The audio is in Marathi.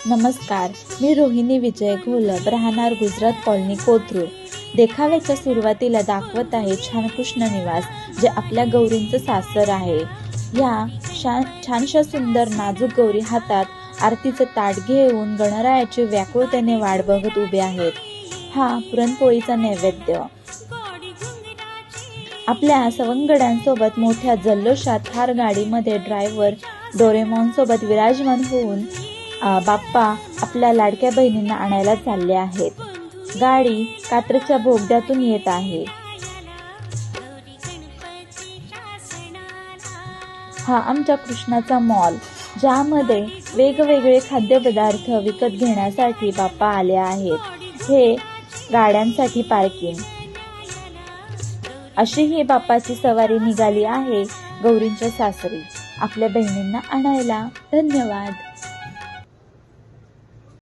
नमस्कार, मी रोहिणी विजय घोलप, राहणार गुजरात कॉलनी, कोथरूड. देखाव्याच्या सुरुवातीला दाखवत आहे छान कृष्ण निवास, जे आपल्या गौरींचं सासर आहे. या छानशा सुंदर नाजूक गौरी हातात आरतीचं ताट घेऊन गणरायाची व्याकुळतेने वाट बघत उभे आहेत. हा पुरणपोळीचा नैवेद्य. आपल्या सवंगड्यांसोबत मोठ्या जल्लोषात थार गाडीमध्ये ड्रायव्हर डोरेमॉन सोबत विराजमान होऊन बाप्पा आपल्या लाडक्या बहिणींना आणायला चालले आहेत. गाडी कात्रच्या बोगद्यातून येत आहे. हा आमच्या कृष्णाचा मॉल, ज्यामध्ये वेगवेगळे खाद्यपदार्थ विकत घेण्यासाठी बाप्पा आले आहेत. हे गाड्यांसाठी पार्किंग. अशी ही बाप्पाची सवारी निघाली आहे गौरींच्या सासरी आपल्या बहिणींना आणायला. धन्यवाद.